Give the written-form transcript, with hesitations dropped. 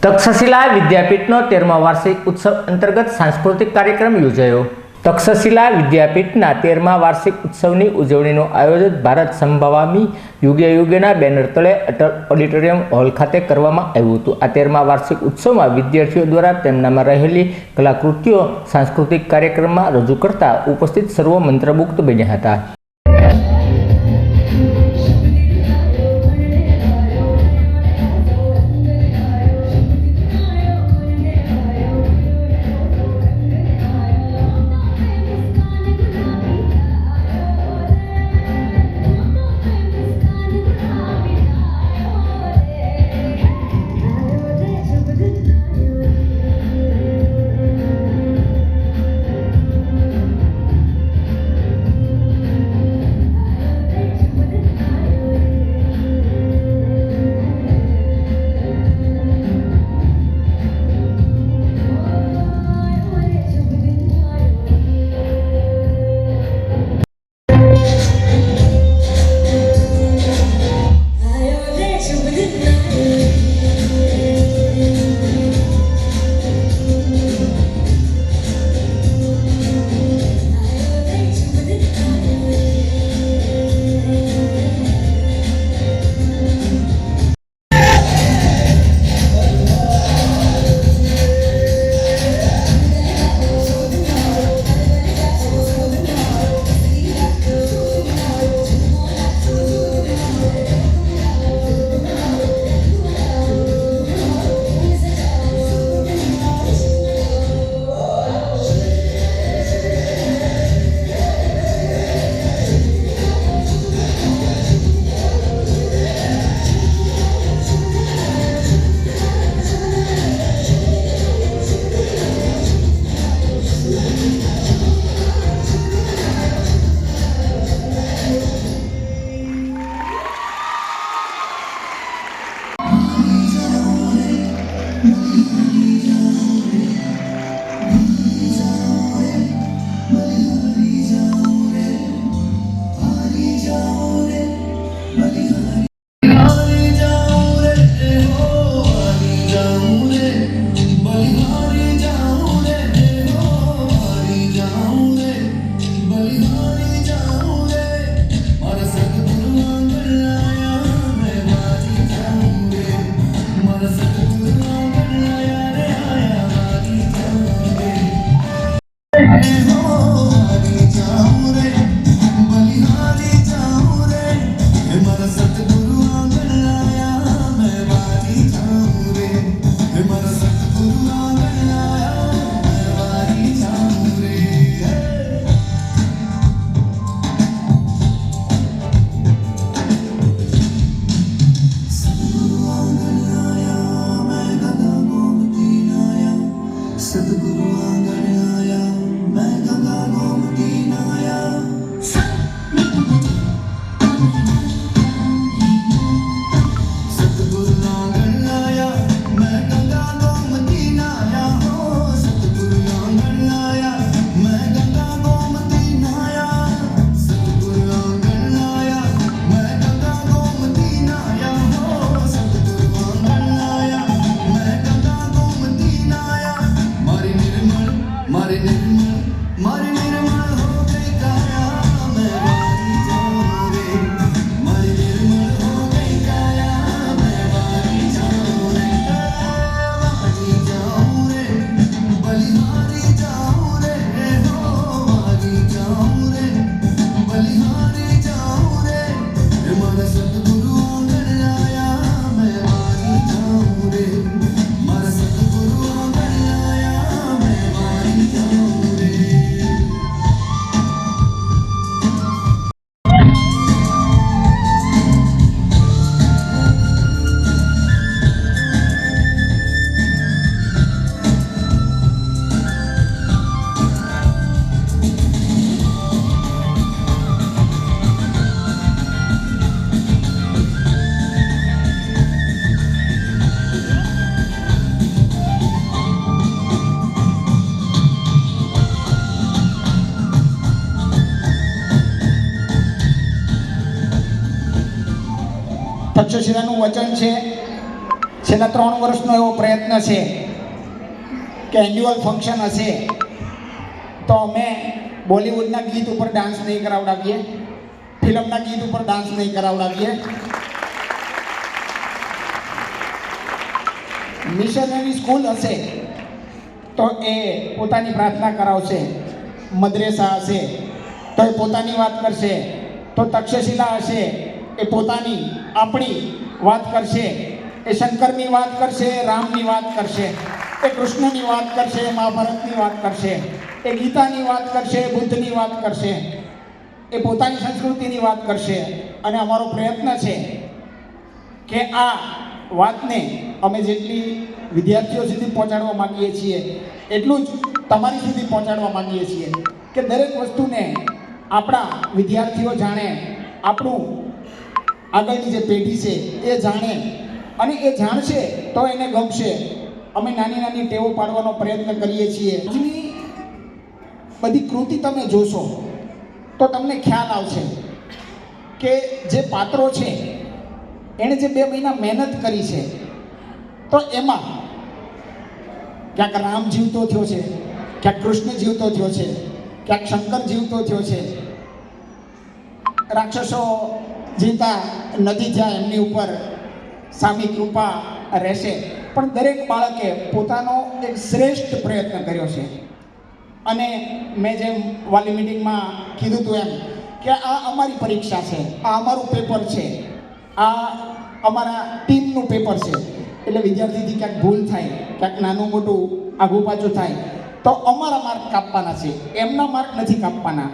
તક્ષશિલા વિદ્યાપીઠનો 13મા વાર્ષિક ઉત્સવ અંતર્ગત સાંસ્કૃતિક કાર્યક્રમ યોજાયો। તક્ષશિલા વિદ્યાપીઠના 13મા વાર્ષિક ઉત્સવની ઉજવણીનું આયોજન ભારત સંભવામી યુગે યુગેના બેનર તળે અટલ ઓડિટોરિયમ હોલ ખાતે કરવામાં આવ્યું હતું। આ 13મા વાર્ષિક ઉત્સવમાં વિદ્યાર્થીઓ દ્વારા તેમનામાં રહેલી કલાકૃતિઓ સાંસ્કૃતિક કાર્યક્રમમાં રજૂ કરતા ઉપસ્થિત સર્વ મંત્રમુગ્ધ બન્યા હતા। તક્ષશિલાનું વચન છે છેલ્લા 3 વર્ષનો એવો પ્રયત્ન છે કે એન્યુઅલ ફંક્શન હશે તો અમે બોલિવૂડના ગીત ઉપર ડાન્સ નહીં કરાવડાવીએ, ફિલ્મના ગીત ઉપર ડાન્સ નહીં કરાવડાવીએ. મિશનરી સ્કૂલ હશે તો એ પોતાની પ્રાર્થના કરાવશે, મદ્રેસા હશે તો એ પોતાની વાત કરશે, તો તક્ષશિલા હશે એ પોતાની આપણી વાત કરશે, એ શંકરની વાત કરશે, રામની વાત કરશે, એ કૃષ્ણની વાત કરશે, મહાભારતની વાત કરશે, એ ગીતાની વાત કરશે, બુદ્ધની વાત કરશે, એ પોતાની સંસ્કૃતિની વાત કરશે. અને અમારો પ્રયત્ન છે કે આ વાતને અમે જેટલી વિદ્યાર્થીઓ સુધી પહોંચાડવા માંગીએ છીએ એટલું જ તમારી સુધી પહોંચાડવા માંગીએ છીએ કે દરેક વસ્તુને આપણા વિદ્યાર્થીઓ જાણે, આપણું આગળની જે પેઢી છે એ જાણે, અને એ જાણશે તો એને ગમશે. અમે નાની નાની ટેવો પાડવાનો પ્રયત્ન કરીએ છીએ. આજની બધી કૃતિ તમે જોશો તો તમને ખ્યાલ આવશે કે જે પાત્રો છે એણે જે 2 મહિના મહેનત કરી છે તો એમાં ક્યાંક રામ જીવતો થયો છે, ક્યાંક કૃષ્ણ જીવતો થયો છે, ક્યાંક શંકર જીવતો થયો છે, રાક્ષસો જીવતા નથી થયા, એમની ઉપર સામી કૃપા રહેશે. પણ દરેક બાળકે પોતાનો એક શ્રેષ્ઠ પ્રયત્ન કર્યો છે. અને મેં જેમ વાલી મિટિંગમાં કીધું હતું એમ કે આ અમારી પરીક્ષા છે, આ અમારું પેપર છે, આ અમારા ટીમનું પેપર છે. એટલે વિદ્યાર્થીથી ક્યાંક ભૂલ થાય, ક્યાંક નાનું મોટું આઘું પાછું થાય તો અમારા માર્ક કાપવાના છે, એમના માર્ક નથી કાપવાના.